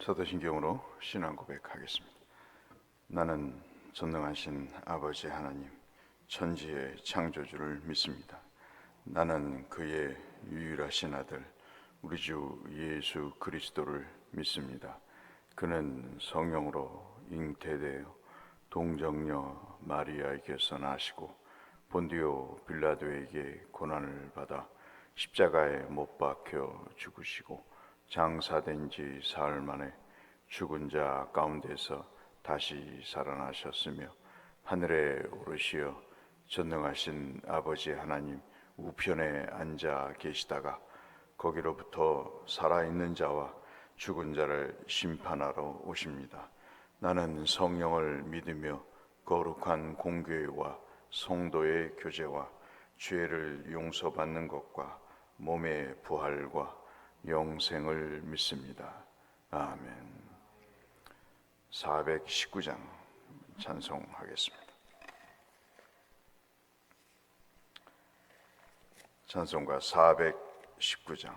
사도신경으로 신앙 고백하겠습니다. 나는 전능하신 아버지 하나님, 천지의 창조주를 믿습니다. 나는 그의 유일하신 아들, 우리 주 예수 그리스도를 믿습니다. 그는 성령으로 잉태되어 동정녀 마리아에게서 나시고 본디오 빌라도에게 고난을 받아 십자가에 못 박혀 죽으시고 장사된 지 사흘 만에 죽은 자 가운데서 다시 살아나셨으며 하늘에 오르시어 전능하신 아버지 하나님 우편에 앉아 계시다가 거기로부터 살아있는 자와 죽은 자를 심판하러 오십니다. 나는 성령을 믿으며 거룩한 공교회와 성도의 교제와 죄를 용서받는 것과 몸의 부활과 영생을 믿습니다. 아멘. 419장 찬송하겠습니다. 찬송가 419장.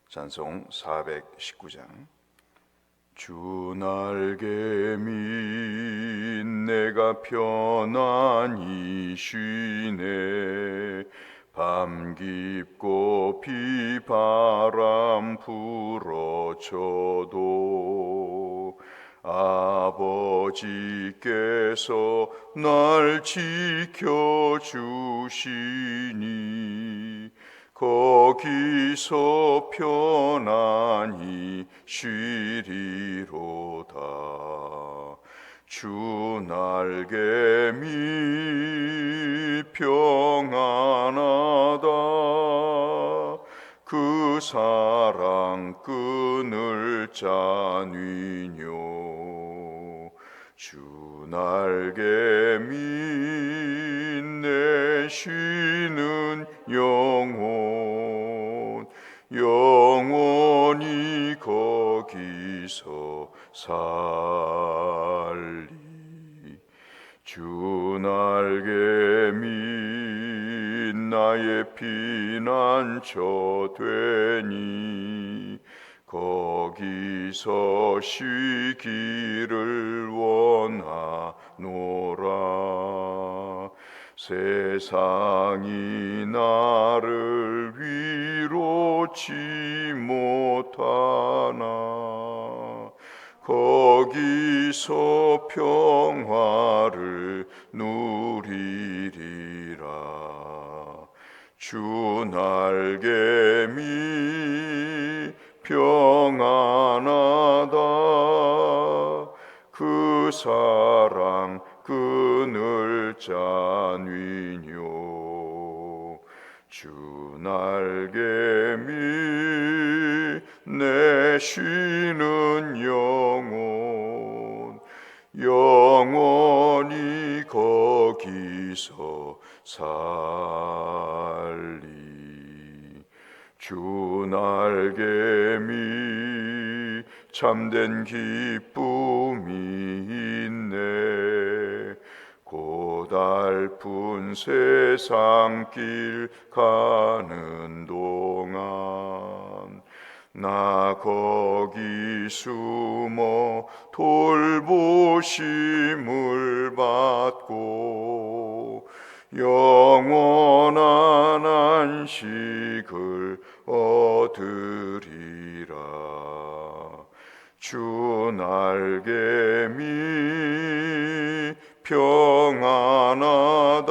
찬송 419장. 주 날개 밑 내가 편안히 쉬네. 밤 깊고 비바람 불어쳐도 아버지께서 날 지켜주시니 거기서 편안히 쉬리로다. 주 날개 밑 평안하다. 그 사랑 끊을 자니뇨. 주 날개 밑 내 쉬는 영혼 영원히 거기서 살리. 주 날개 밑 나의 피난처 되니 거기서 쉬기를 원하노라. 세상이 나를 위로치 못하나 거기서 평화를 누리리라. 주 날개 밑 평안하다. 그 사랑 끊을 자니뇨. 주 날개 밑 내 쉬는 영혼 영원히 거기서 살리. 주 날개 밑 참된 기쁨이 있네. 고달픈 세상길 가는 동안 나 거기 숨어 돌보심을 받고 영원한 안식을 얻으리라. 주 날개 밑 평안하다.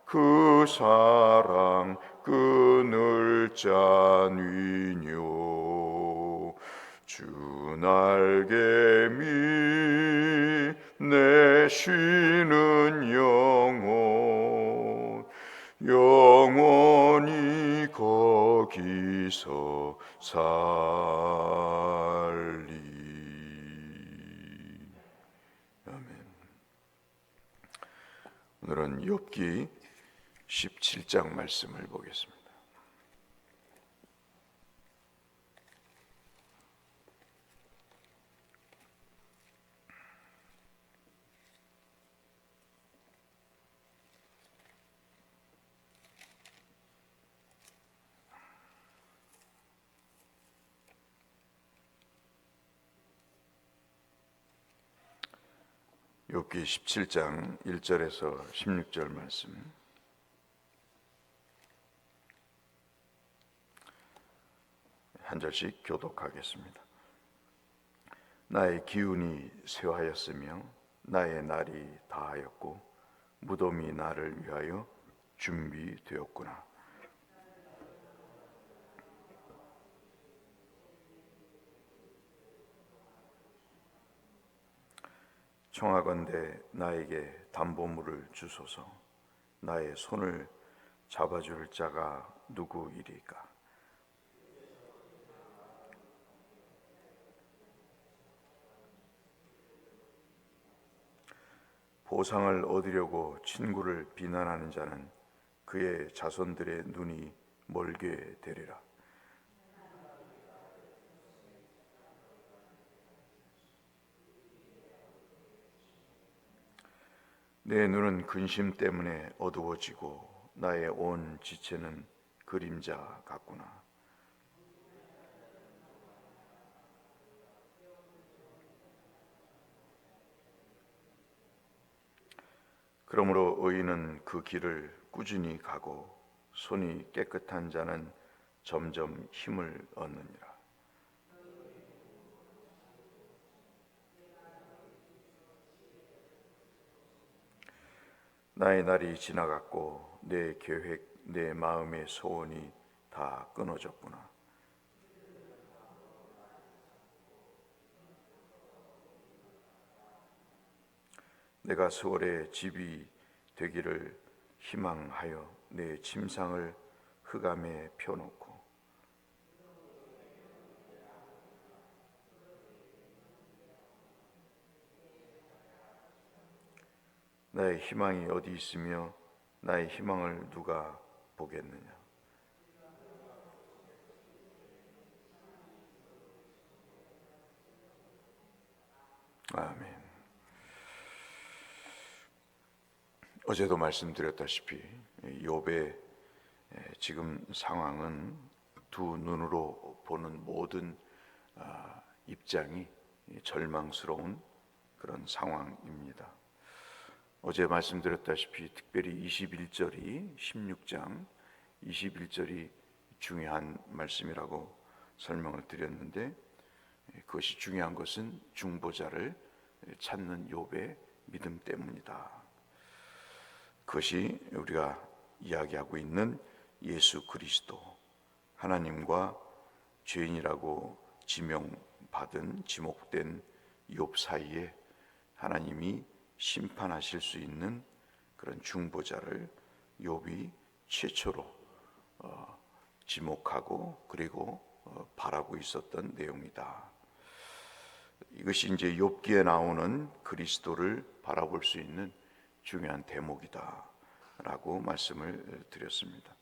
그 사랑 끊을 자니뇨. 주 날개 밑 내 쉬는 영혼 영원히 거기서 살리. 아멘. 오늘은 욥기 17장 말씀을 보겠습니다. 욥기 17장 1절에서 16절 말씀, 한 절씩 교독하겠습니다. 나의 기운이 쇠하였으며 나의 날이 다하였고 무덤이 나를 위하여 준비되었구나. 청하건대 나에게 담보물을 주소서. 나의 손을 잡아줄 자가 누구이리까? 보상을 얻으려고 친구를 비난하는 자는 그의 자손들의 눈이 멀게 되리라. 내 눈은 근심 때문에 어두워지고 나의 온 지체는 그림자 같구나. 그러므로 의인은 그 길을 꾸준히 가고 손이 깨끗한 자는 점점 힘을 얻느니라. 나의 날이 지나갔고 내 계획, 내 마음의 소원이 다 끊어졌구나. 내가 수월의 집이 되기를 희망하여 내 침상을 흑암에 펴놓고 나의 희망이 어디 있으며 나의 희망을 누가 보겠느냐. 아멘. 어제도 말씀드렸다시피 욥의 지금 상황은 두 눈으로 보는 모든 입장이 절망스러운 그런 상황입니다. 어제 말씀드렸다시피 특별히 21절이 16장 21절이 중요한 말씀이라고 설명을 드렸는데, 그것이 중요한 것은 중보자를 찾는 욥의 믿음 때문이다. 그것이 우리가 이야기하고 있는 예수 그리스도, 하나님과 죄인이라고 지명받은 지목된 욥 사이에 하나님이 심판하실 수 있는 그런 중보자를 욥이 최초로 지목하고 그리고 바라고 있었던 내용이다. 이것이 이제 욥기에 나오는 그리스도를 바라볼 수 있는 중요한 대목이다 라고 말씀을 드렸습니다.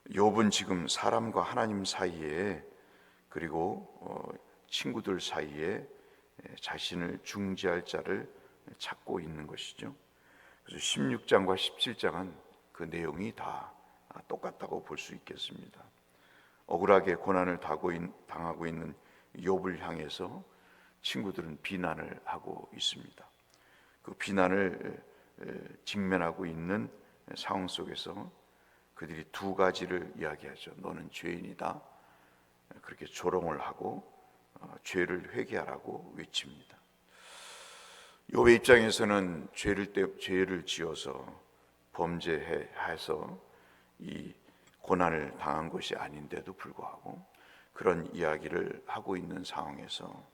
욥은 지금 사람과 하나님 사이에 그리고 친구들 사이에 자신을 중재할 자를 찾고 있는 것이죠. 그래서 16장과 17장은 그 내용이 다 똑같다고 볼 수 있겠습니다. 억울하게 고난을 당하고 있는 욥을 향해서 친구들은 비난을 하고 있습니다. 그 비난을 직면하고 있는 상황 속에서 그들이 두 가지를 이야기하죠. 너는 죄인이다. 그렇게 조롱을 하고 죄를 회개하라고 외칩니다. 욥의 입장에서는 죄를 지어서 범죄해서 이 고난을 당한 것이 아닌데도 불구하고 그런 이야기를 하고 있는 상황에서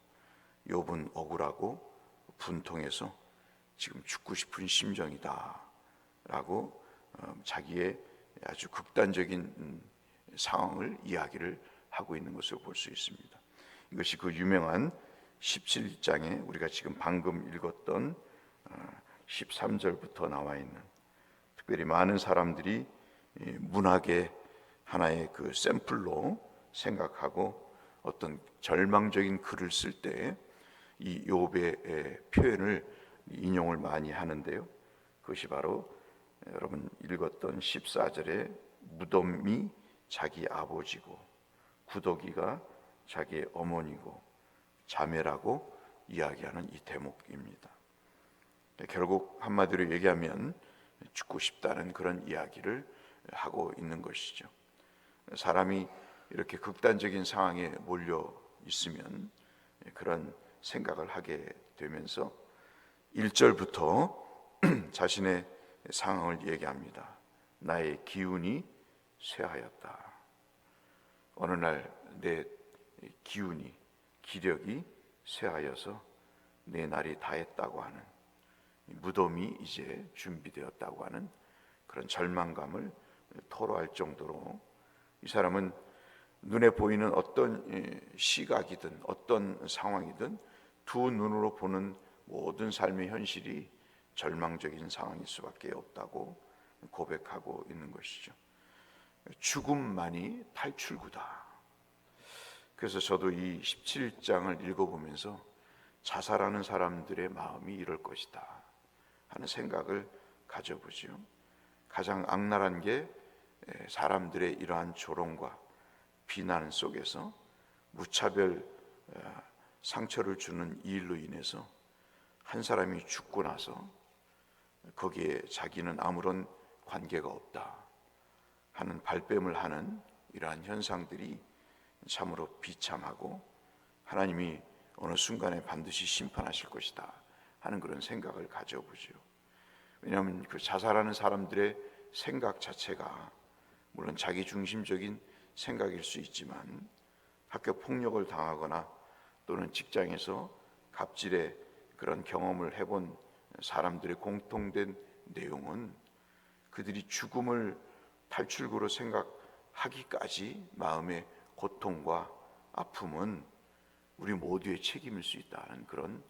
욥은 억울하고 분통해서 지금 죽고 싶은 심정이다 라고 자기의 아주 극단적인 상황을 이야기를 하고 있는 것을 볼 수 있습니다. 이것이 그 유명한 17장에 우리가 지금 방금 읽었던 13절부터 나와 있는, 특별히 많은 사람들이 문학의 하나의 그 샘플로 생각하고 어떤 절망적인 글을 쓸 때 이 욥의 표현을 인용을 많이 하는데요. 그것이 바로 여러분 읽었던 14절에 무덤이 자기 아버지고 구더기가 자기의 어머니고 자매라고 이야기하는 이 대목입니다. 결국 한마디로 얘기하면 죽고 싶다는 그런 이야기를 하고 있는 것이죠. 사람이 이렇게 극단적인 상황에 몰려 있으면 그런 생각을 하게 되면서 1절부터 자신의 상황을 얘기합니다. 나의 기운이 쇠하였다. 어느 날 내 기운이, 기력이 쇠하여서 내 날이 다했다고 하는, 무덤이 이제 준비되었다고 하는 그런 절망감을 토로할 정도로 이 사람은 눈에 보이는 어떤 시각이든 어떤 상황이든 두 눈으로 보는 모든 삶의 현실이 절망적인 상황일 수밖에 없다고 고백하고 있는 것이죠. 죽음만이 탈출구다. 그래서 저도 이 17장을 읽어보면서 자살하는 사람들의 마음이 이럴 것이다 하는 생각을 가져보죠. 가장 악랄한 게 사람들의 이러한 조롱과 비난 속에서 무차별 상처를 주는 이 일로 인해서 한 사람이 죽고 나서 거기에 자기는 아무런 관계가 없다 하는 발뺌을 하는 이러한 현상들이 참으로 비참하고 하나님이 어느 순간에 반드시 심판하실 것이다 하는 그런 생각을 가져보죠. 왜냐하면 그 자살하는 사람들의 생각 자체가 물론 자기 중심적인 생각일 수 있지만 학교 폭력을 당하거나 또는 직장에서 갑질의 그런 경험을 해본 사람들의 공통된 내용은 그들이 죽음을 탈출구로 생각하기까지 마음의 고통과 아픔은 우리 모두의 책임일 수 있다는 그런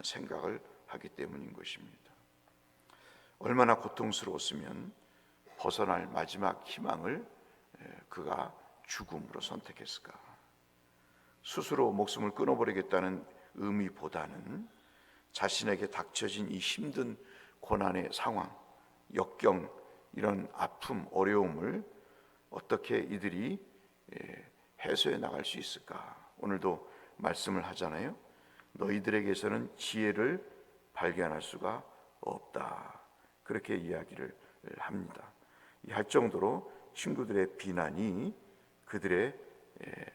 생각을 하기 때문인 것입니다. 얼마나 고통스러웠으면 벗어날 마지막 희망을 그가 죽음으로 선택했을까. 스스로 목숨을 끊어버리겠다는 의미보다는 자신에게 닥쳐진 이 힘든 고난의 상황, 역경, 이런 아픔, 어려움을 어떻게 이들이 해소해 나갈 수 있을까. 오늘도 말씀을 하잖아요. 너희들에게서는 지혜를 발견할 수가 없다. 그렇게 이야기를 합니다. 할 정도로 친구들의 비난이 그들의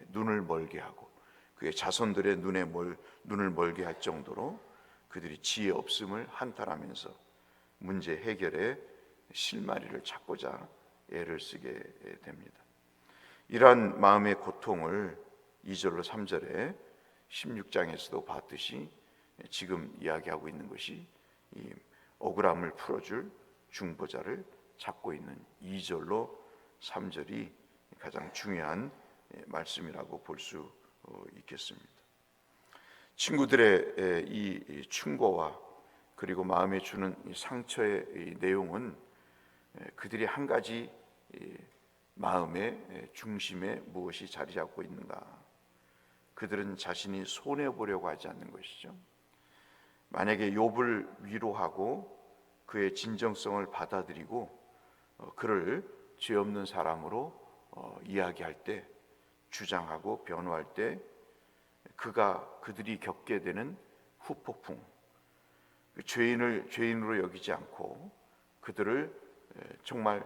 눈을 멀게 하고 그의 자손들의 눈을 멀게 할 정도로 그들이 지혜 없음을 한탄하면서 문제 해결에 실마리를 찾고자 애를 쓰게 됩니다. 이러한 마음의 고통을 2절로 3절에 16장에서도 봤듯이 지금 이야기하고 있는 것이 이 억울함을 풀어줄 중보자를 찾고 있는 2절로 3절이 가장 중요한 말씀이라고 볼 수 있겠습니다. 친구들의 이 충고와 그리고 마음에 주는 이 상처의 이 내용은 그들이 한 가지 마음의 중심에 무엇이 자리 잡고 있는가. 그들은 자신이 손해보려고 하지 않는 것이죠. 만약에 욥을 위로하고 그의 진정성을 받아들이고 그를 죄 없는 사람으로 이야기할 때, 주장하고 변호할 때 그들이 겪게 되는 후폭풍, 죄인으로 여기지 않고 그들을 정말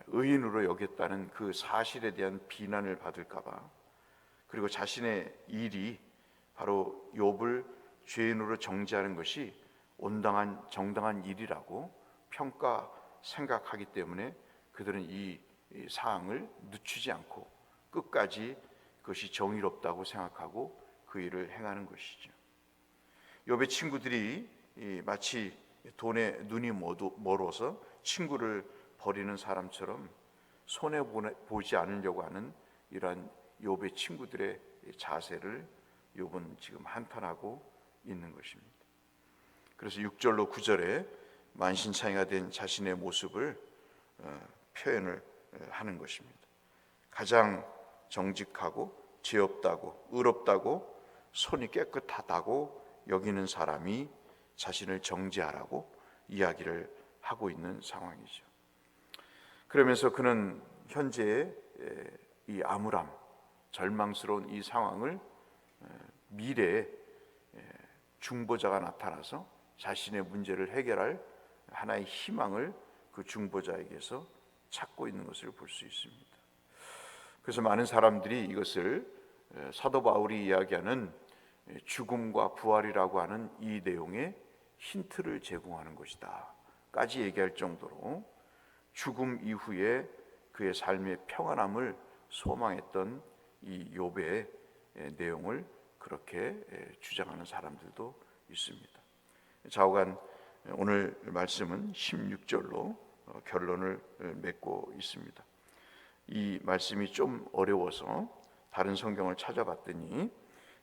의인으로 여겼다는 그 사실에 대한 비난을 받을까 봐, 그리고 자신의 일이 바로 욥을 죄인으로 정죄하는 것이 온당한 정당한 일이라고 생각하기 때문에 그들은 이 사항을 늦추지 않고 끝까지 그것이 정의롭다고 생각하고 그 일을 행하는 것이죠. 욥의 친구들이 마치 돈에 눈이 멀어서 친구를 버리는 사람처럼 손해 보지 않으려고 하는 이러한 욥의 친구들의 자세를 욥은 지금 한탄하고 있는 것입니다. 그래서 6절로 9절에 만신창이가 된 자신의 모습을 표현을 하는 것입니다. 가장 정직하고 죄 없다고 의롭다고 손이 깨끗하다고 여기는 사람이 자신을 정죄하라고 이야기를 하고 있는 상황이죠. 그러면서 그는 현재의 이 암울함, 절망스러운 이 상황을 미래에 중보자가 나타나서 자신의 문제를 해결할 하나의 희망을 그 중보자에게서 찾고 있는 것을 볼 수 있습니다. 그래서 많은 사람들이 이것을 사도 바울이 이야기하는 죽음과 부활이라고 하는 이 내용에 힌트를 제공하는 것이다 까지 얘기할 정도로 죽음 이후에 그의 삶의 평안함을 소망했던 이 욥의 내용을 그렇게 주장하는 사람들도 있습니다. 좌우간 오늘 말씀은 16절로 결론을 맺고 있습니다. 이 말씀이 좀 어려워서 다른 성경을 찾아봤더니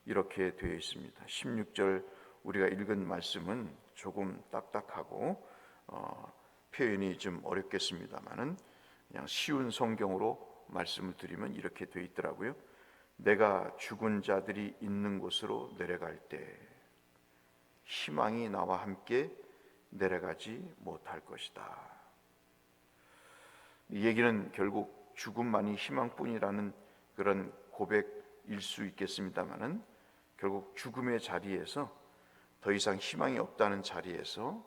이렇게 되어 있습니다. 16절 우리가 읽은 말씀은 조금 딱딱하고 표현이 좀 어렵겠습니다만은 그냥 쉬운 성경으로 말씀을 드리면 이렇게 되어 있더라고요. 내가 죽은 자들이 있는 곳으로 내려갈 때 희망이 나와 함께 내려가지 못할 것이다. 이 얘기는 결국 죽음만이 희망뿐이라는 그런 고백일 수 있겠습니다만은 결국 죽음의 자리에서 더 이상 희망이 없다는 자리에서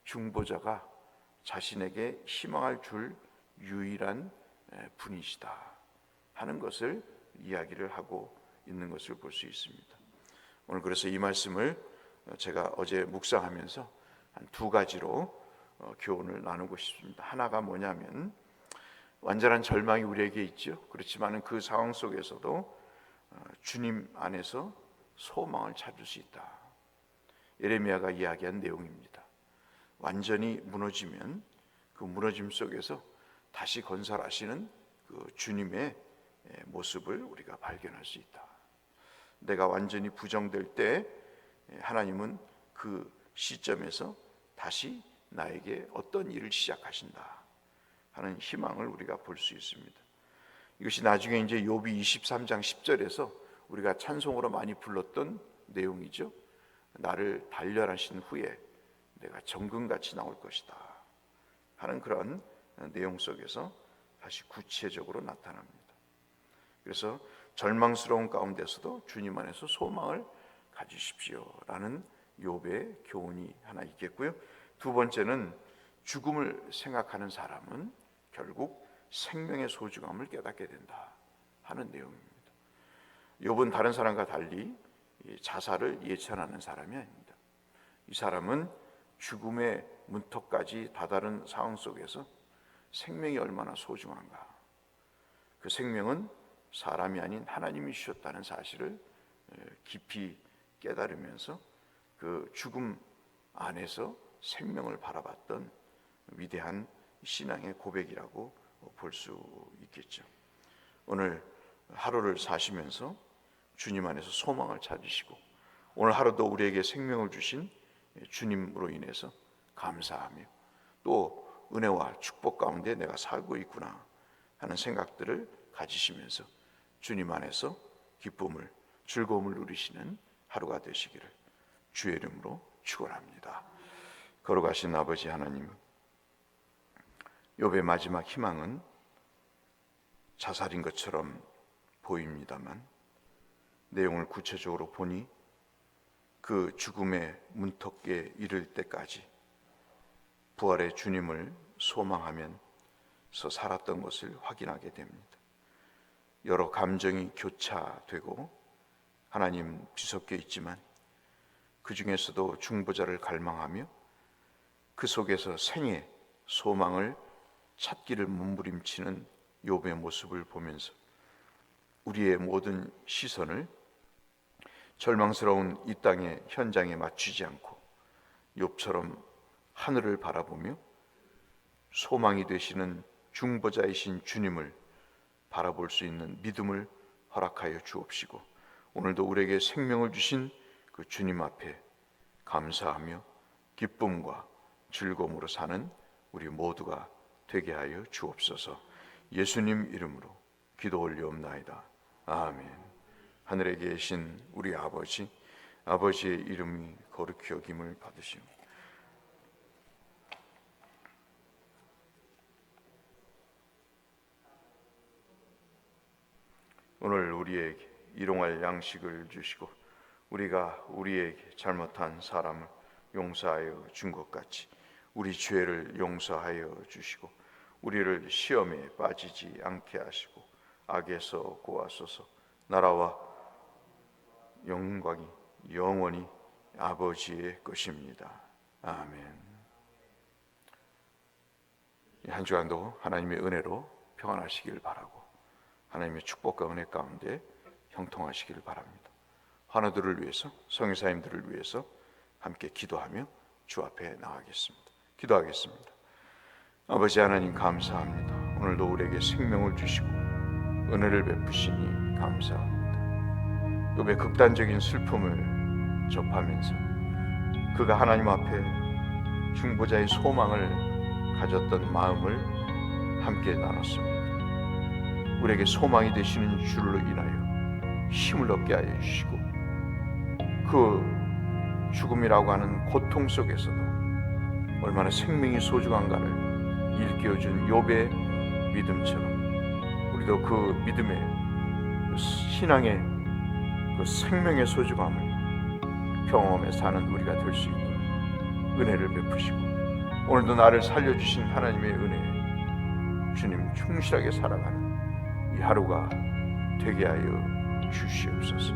중보자가 자신에게 희망을 줄 유일한 분이시다 하는 것을 이야기를 하고 있는 것을 볼 수 있습니다. 오늘 그래서 이 말씀을 제가 어제 묵상하면서 한 두 가지로 교훈을 나누고 싶습니다. 하나가 뭐냐면 완전한 절망이 우리에게 있죠. 그렇지만 그 상황 속에서도 주님 안에서 소망을 찾을 수 있다. 예레미야가 이야기한 내용입니다. 완전히 무너지면 그 무너짐 속에서 다시 건설하시는 그 주님의 모습을 우리가 발견할 수 있다. 내가 완전히 부정될 때 하나님은 그 시점에서 다시 나에게 어떤 일을 시작하신다 하는 희망을 우리가 볼 수 있습니다. 이것이 나중에 이제 욥이 23장 10절에서 우리가 찬송으로 많이 불렀던 내용이죠. 나를 단련하신 후에 내가 정금같이 나올 것이다 하는 그런 내용 속에서 다시 구체적으로 나타납니다. 그래서 절망스러운 가운데서도 주님 안에서 소망을 가지십시오라는 욥의 교훈이 하나 있겠고요. 두 번째는 죽음을 생각하는 사람은 결국 생명의 소중함을 깨닫게 된다 하는 내용입니다. 욥은 다른 사람과 달리 자살을 예찬하는 사람이 아닙니다. 이 사람은 죽음의 문턱까지 다다른 상황 속에서 생명이 얼마나 소중한가, 그 생명은 사람이 아닌 하나님이 주셨다는 사실을 깊이 깨달으면서 그 죽음 안에서 생명을 바라봤던 위대한 신앙의 고백이라고 볼 수 있겠죠. 오늘 하루를 사시면서 주님 안에서 소망을 찾으시고 오늘 하루도 우리에게 생명을 주신 주님으로 인해서 감사하며 또 은혜와 축복 가운데 내가 살고 있구나 하는 생각들을 가지시면서 주님 안에서 기쁨을, 즐거움을 누리시는 하루가 되시기를 주의 이름으로 축원합니다. 걸어가신 아버지 하나님, 욥의 마지막 희망은 자살인 것처럼 보입니다만 내용을 구체적으로 보니 그 죽음의 문턱에 이를 때까지 부활의 주님을 소망하면서 살았던 것을 확인하게 됩니다. 여러 감정이 교차되고 하나님 뒤섞여 있지만 그 중에서도 중보자를 갈망하며 그 속에서 생애, 소망을 찾기를 몸부림치는 욥의 모습을 보면서 우리의 모든 시선을 절망스러운 이 땅의 현장에 맞추지 않고 욥처럼 하늘을 바라보며 소망이 되시는 중보자이신 주님을 바라볼 수 있는 믿음을 허락하여 주옵시고 오늘도 우리에게 생명을 주신 그 주님 앞에 감사하며 기쁨과 즐거움으로 사는 우리 모두가 되게 하여 주옵소서. 예수님 이름으로 기도 올리옵나이다. 아멘. 하늘에 계신 우리 아버지, 아버지의 이름이 거룩히 여김을 받으시오. 오늘 우리에게 일용할 양식을 주시고 우리가 우리에게 잘못한 사람을 용서하여 준 것 같이 우리 죄를 용서하여 주시고 우리를 시험에 빠지지 않게 하시고 악에서 구하소서. 나라와 영광이 영원히 아버지의 것입니다. 아멘. 한 주간도 하나님의 은혜로 평안하시길 바라고 하나님의 축복과 은혜 가운데 형통하시길 바랍니다. 환우들을 위해서, 성교사님들을 위해서 함께 기도하며 주 앞에 나가겠습니다. 기도하겠습니다. 아버지 하나님 감사합니다. 오늘도 우리에게 생명을 주시고 은혜를 베푸시니 감사합니다. 욥의 극단적인 슬픔을 접하면서 그가 하나님 앞에 중보자의 소망을 가졌던 마음을 함께 나눴습니다. 우리에게 소망이 되시는 줄로 인하여 힘을 얻게 하여 주시고 그 죽음이라고 하는 고통 속에서도 얼마나 생명이 소중한가를 일깨워준 욥의 믿음처럼 우리도 그 믿음의 그 신앙의 그 생명의 소중함을 경험해 사는 우리가 될 수 있는 은혜를 베푸시고 오늘도 나를 살려주신 하나님의 은혜에 주님 충실하게 살아가는 이 하루가 되게 하여 주시옵소서.